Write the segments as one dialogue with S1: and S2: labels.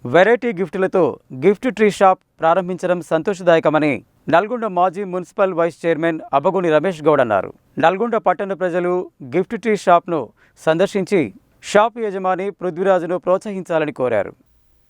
S1: Variety గిఫ్టులతో gift tree shop ప్రారంభించడం సంతోషదాయకమని నల్గొండ మాజీ municipal vice chairman Abbagoni Ramesh Goud అన్నారు. నల్గొండ పట్టణ ప్రజలు గిఫ్ట్ ట్రీ షాప్ను సందర్శించి షాప్ యజమాని పృథ్వీరాజును ప్రోత్సహించాలని కోరారు.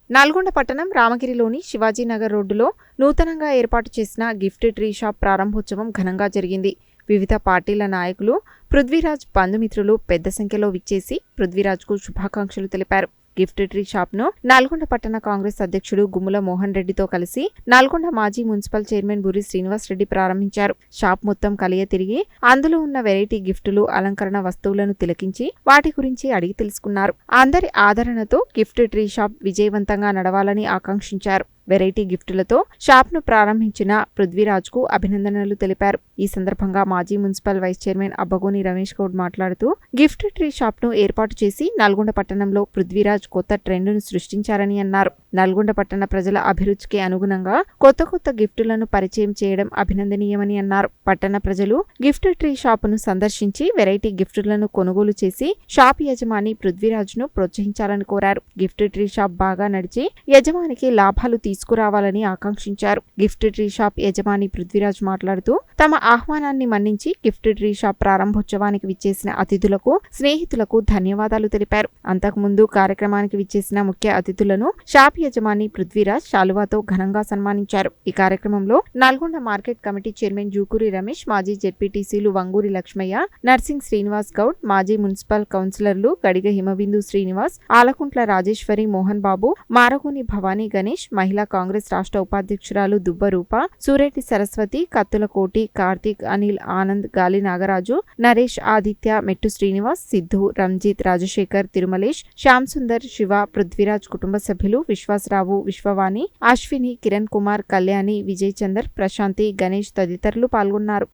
S2: నల్గొండ పట్టణం రామగిరిలోని శివాజీనగర్ రోడ్డులో నూతనంగా ఏర్పాటు చేసిన గిఫ్ట్ ట్రీ షాప్ ప్రారంభోత్సవం ఘనంగా జరిగింది. వివిధ పార్టీల నాయకులు, పృథ్వీరాజ్ బంధుమిత్రులు పెద్ద సంఖ్యలో విచ్చేసి పృథ్వీరాజ్కు శుభాకాంక్షలు తెలిపారు. గిఫ్ట్ ట్రీ షాప్ను నల్గొండ పట్టణ కాంగ్రెస్ అధ్యక్షుడు గుమ్ముల మోహన్ రెడ్డితో కలిసి నల్గొండ మాజీ మున్సిపల్ చైర్మన్ బుర్రి శ్రీనివాస్ రెడ్డి ప్రారంభించారు. షాప్ మొత్తం కలియ తిరిగి అందులో ఉన్న వెరైటీ గిఫ్టులు, అలంకరణ వస్తువులను తిలకించి వాటి గురించి అడిగి తెలుసుకున్నారు. అందరి ఆదరణతో గిఫ్ట్ ట్రీ షాప్ విజయవంతంగా నడవాలని ఆకాంక్షించారు. వెరైటీ గిఫ్టులతో షాప్ను ప్రారంభించిన పృథ్వీరాజ్కు అభినందనలు తెలిపారు. ఈ సందర్భంగా మాజీ municipal vice chairman Abbagoni Ramesh Goud మాట్లాడుతూ గిఫ్ట్ ట్రీ షాప్ను ఏర్పాటు చేసి నల్గొండ పట్టణంలో పృథ్వీరాజ్ కొత్త ట్రెండ్ను సృష్టించారని అన్నారు. నల్గొండ పట్టణ ప్రజల అభిరుచికి అనుగుణంగా కొత్త కొత్త గిఫ్టులను పరిచయం చేయడం అభినందనీయమని అన్నారు. పట్టణ ప్రజలు గిఫ్ట్ ట్రీ షాపును సందర్శించి వెరైటీ గిఫ్టులను కొనుగోలు చేసి షాప్ యజమాని పృథ్వీరాజ్ను ప్రోత్సహించాలని కోరారు. గిఫ్ట్ ట్రీ షాప్ బాగా నడిచి యజమానికి లాభాలు తీసుకురావాలని ఆకాంక్షించారు. గిఫ్ట్ ట్రీ షాప్ యజమాని పృథ్వీరాజ్ మాట్లాడుతూ తమ ఆహ్వానాన్ని మన్నించి గిఫ్ట్ ట్రీ షాప్ ప్రారంభోత్సవానికి విచ్చేసిన అతిథులకు, స్నేహితులకు ధన్యవాదాలు తెలిపారు. అంతకుముందు కార్యక్రమానికి విచ్చేసిన ముఖ్య అతిథులను షాప్ యజమాని పృథ్వీరాజ్ శాలువాతో ఘనంగా సన్మానించారు. ఈ కార్యక్రమంలో Nalgonda market committee chairman Jukuri Ramesh, మాజీ జెడ్పీటీసీలు వంగూరి లక్ష్మయ్య, నర్సింగ్ శ్రీనివాస్ గౌడ్, మాజీ మున్సిపల్ కౌన్సిలర్లు గడిగ హిమబిందు శ్రీనివాస్, ఆలకుంట్ల రాజేశ్వరి మోహన్ బాబు, మారగోని భవానీ గణేష్, మహిళా కాంగ్రెస్ రాష్ట్ర ఉపాధ్యక్షురాలు దుబ్బరూప, సూరెడ్డి సరస్వతి, కత్తుల కోటి, కార్తీక్, అనిల్, ఆనంద్, గాలి నాగరాజు, నరేష్, ఆదిత్య, మెట్టు శ్రీనివాస్, సిద్ధు, రంజిత్, రాజశేఖర్, తిరుమలేష్, శ్యామ్ సుందర్, శివ, పృథ్వీరాజ్ కుటుంబ సభ్యులు విశ్వాసరావు, విశ్వవాణి, అశ్విని, కిరణ్ కుమార్, కళ్యాణి, విజయ్ చందర్, ప్రశాంతి, గణేష్ తదితరులు పాల్గొన్నారు.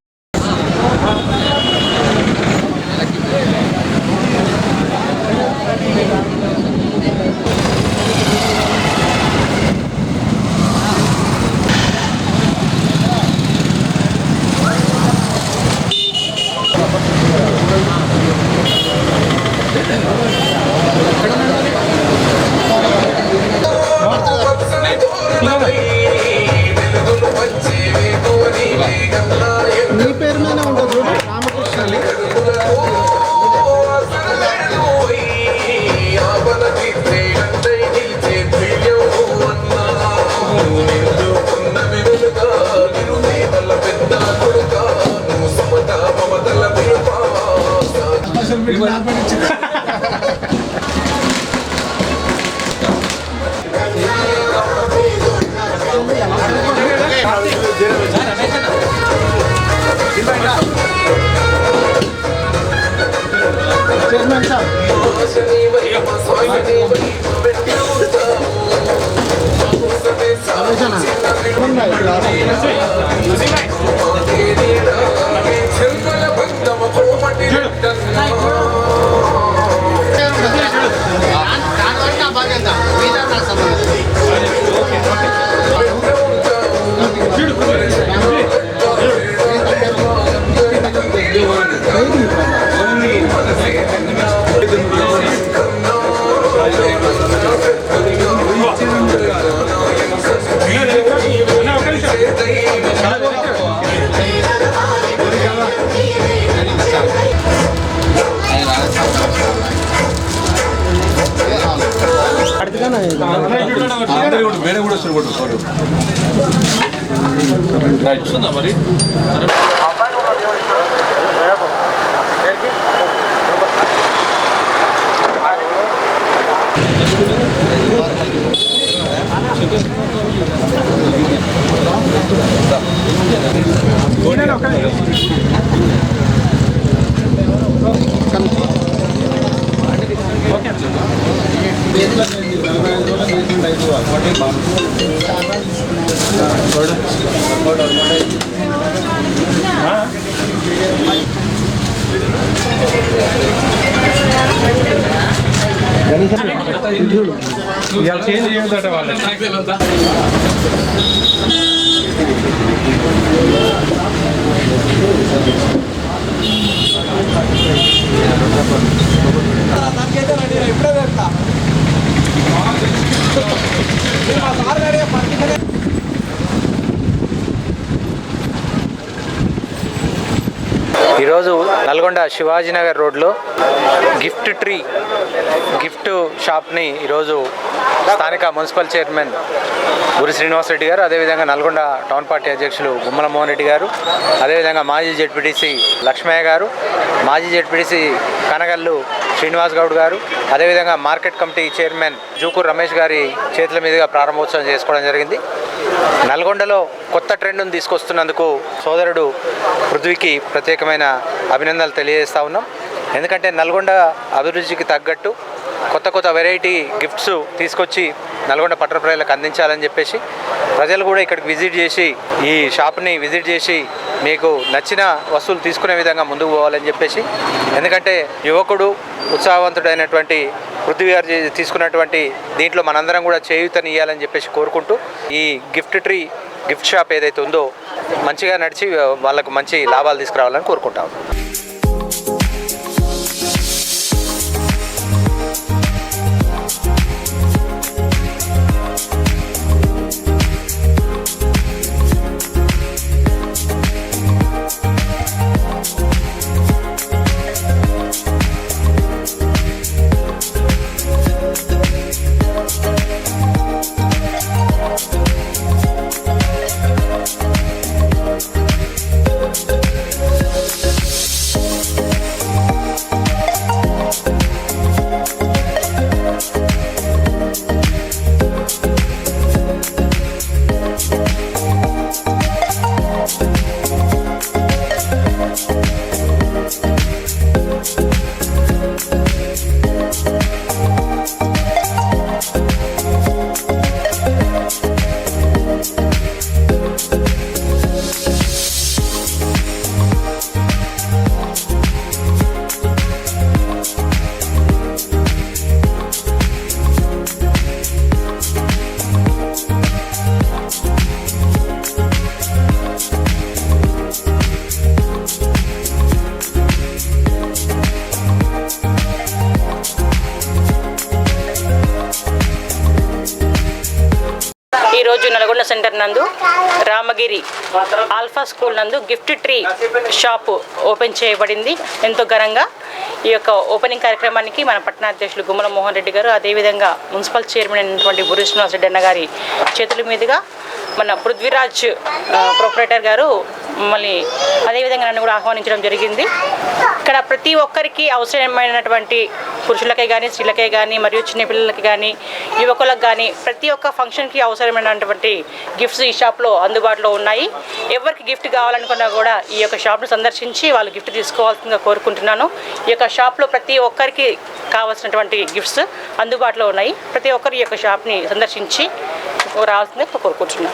S3: నీ పేరు మీద ఉంటుంది రామకృష్ణ.
S4: మరి చేంజ్ చేయదట వాళ్ళు. ఇప్పుడే
S5: ఈరోజు నల్గొండ శివాజీనగర్ రోడ్లో గిఫ్ట్ షాప్ని ఈరోజు స్థానిక మున్సిపల్ చైర్మన్ గురి శ్రీనివాస్ రెడ్డి గారు, అదేవిధంగా నల్గొండ టౌన్ పార్టీ అధ్యక్షులు గుమ్మల మోహన్ రెడ్డి గారు, అదేవిధంగా మాజీ జెడ్పీటీసీ లక్ష్మయ్య గారు, మాజీ జెడ్పీటీసీ కనగల్లు శ్రీనివాస్ గౌడ్ గారు, అదేవిధంగా మార్కెట్ కమిటీ చైర్మన్ జూకూర్ రమేష్ గారి చేతుల మీదుగా ప్రారంభోత్సవం చేసుకోవడం జరిగింది. నల్గొండలో కొత్త ట్రెండ్ను తీసుకొస్తున్నందుకు సోదరుడు పృథ్వీకి ప్రత్యేకమైన అభినందనలు తెలియజేస్తా ఉన్నాం. ఎందుకంటే నల్గొండ అభిరుచికి తగ్గట్టు కొత్త వెరైటీ గిఫ్ట్స్ తీసుకొచ్చి నల్గొండ పట్టణ ప్రజలకు అందించాలని చెప్పేసి ప్రజలు కూడా ఇక్కడికి విజిట్ చేసి ఈ షాప్ని విజిట్ చేసి మీకు నచ్చిన వస్తువులు తీసుకునే విధంగా ముందుకు పోవాలని చెప్పేసి, ఎందుకంటే యువకుడు ఉత్సాహవంతుడైనటువంటి పృథ్వీ గారు తీసుకున్నటువంటి దీంట్లో మనందరం కూడా చేయూతనియాలని చెప్పేసి కోరుకుంటూ ఈ గిఫ్ట్ షాప్ ఏదైతే ఉందో మంచిగా నడిచి వాళ్ళకు మంచి లాభాలు తీసుకురావాలని కోరుకుంటాం.
S6: ఈరోజు నల్గొండ సెంటర్ నందు రామగిరి ఆల్ఫా స్కూల్ నందు గిఫ్ట్ ట్రీ షాపు ఓపెన్ చేయబడింది. ఎంతో ఘనంగా ఈ యొక్క ఓపెనింగ్ కార్యక్రమానికి మన పట్టణ అధ్యక్షులు గుమ్మల మోహన్ రెడ్డి గారు, అదేవిధంగా మున్సిపల్ చైర్మన్ అయినటువంటి గురి శ్రీనివాస్ రెడ్డి అన్న గారి చేతుల మీదుగా మన పృథ్వీరాజ్ ప్రొపరేటర్ గారు మళ్ళీ అదేవిధంగా నన్ను కూడా ఆహ్వానించడం జరిగింది. ఇక్కడ ప్రతి ఒక్కరికి అవసరమైనటువంటి పురుషులకే కానీ, స్త్రీలకే కానీ, మరియు చిన్నపిల్లలకి కానీ, యువకులకు కానీ ప్రతి ఒక్క ఫంక్షన్కి అవసరమైనటువంటి గిఫ్ట్స్ ఈ షాప్లో అందుబాటులో ఉన్నాయి. ఎవరికి గిఫ్ట్ కావాలనుకున్నా కూడా ఈ యొక్క షాప్ను సందర్శించి వాళ్ళు గిఫ్ట్ తీసుకోవాల్సిందిగా కోరుకుంటున్నాను. ఈ యొక్క షాప్లో ప్రతి ఒక్కరికి కావాల్సినటువంటి గిఫ్ట్స్ అందుబాటులో ఉన్నాయి. ప్రతి ఒక్కరు ఈ యొక్క షాప్ని సందర్శించి రావాల్సిందిగా కోరుకుంటున్నాను.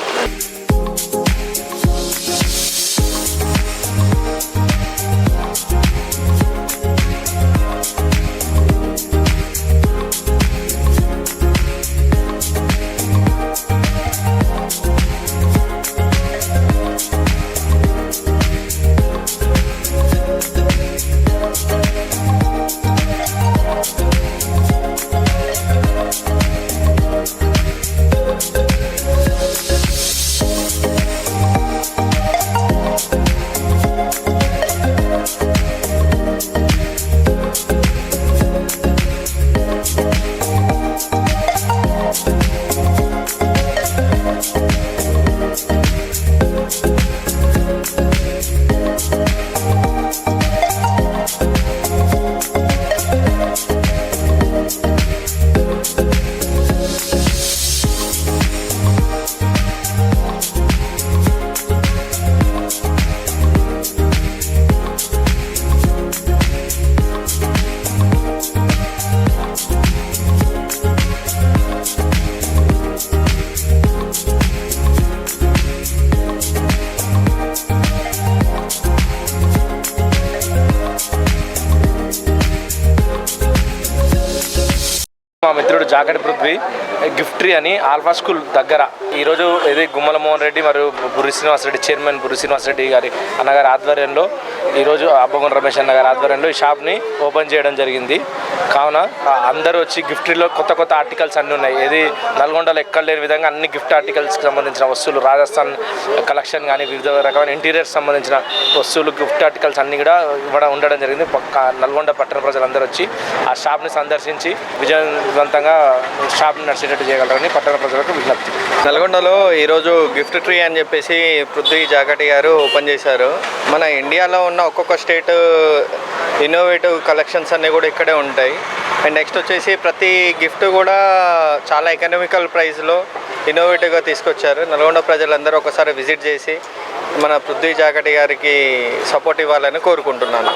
S7: మా మిత్రుడు జాకటి పృథ్వీ గిఫ్ట్ ట్రీ అని ఆల్ఫా స్కూల్ దగ్గర ఈరోజు ఇది గుమ్మల మోహన్ రెడ్డి మరియు బుర్రి శ్రీనివాస్ రెడ్డి చైర్మన్ బుర్రి శ్రీనివాస్ రెడ్డి గారి అన్నగారి ఆధ్వర్యంలో ఈరోజు అబ్బగొండ రమేష్ అన్న గారి ఆధ్వర్యంలో ఈ షాప్ని ఓపెన్ చేయడం జరిగింది. కావున అందరూ వచ్చి గిఫ్ట్ ట్రీలో కొత్త కొత్త ఆర్టికల్స్ అన్నీ ఉన్నాయి. ఏది నల్గొండలో ఎక్కడ లేని విధంగా అన్ని గిఫ్ట్ ఆర్టికల్స్కి సంబంధించిన వస్తువులు, రాజస్థాన్ కలెక్షన్ కానీ వివిధ రకమైన ఇంటీరియర్స్ సంబంధించిన వస్తువులు, గిఫ్ట్ ఆర్టికల్స్ అన్నీ కూడా ఉండడం జరిగింది. నల్గొండ పట్టణ ప్రజలందరూ వచ్చి ఆ షాప్ని సందర్శించి విజయవంతంగా షాప్ని నడిచేటట్టు చేయగలరని పట్టణ ప్రజలకు విజ్ఞప్తి.
S8: నల్గొండలో ఈరోజు గిఫ్ట్ ట్రీ అని చెప్పేసి పృథ్వీ జాగటి గారు ఓపెన్ చేశారు. మన ఇండియాలో ఉన్న ఒక్కొక్క స్టేట్ ఇన్నోవేటివ్ కలెక్షన్స్ అన్నీ కూడా ఇక్కడే ఉంటాయి. అండ్ నెక్స్ట్ వచ్చేసి ప్రతి గిఫ్ట్ కూడా చాలా ఎకనామికల్ ప్రైస్లో ఇన్నోవేటివ్గా తీసుకొచ్చారు. నల్గొండ ప్రజలందరూ ఒకసారి విజిట్ చేసి మన పృథ్వీ జాగటి గారికి సపోర్ట్ ఇవ్వాలని కోరుకుంటున్నాను.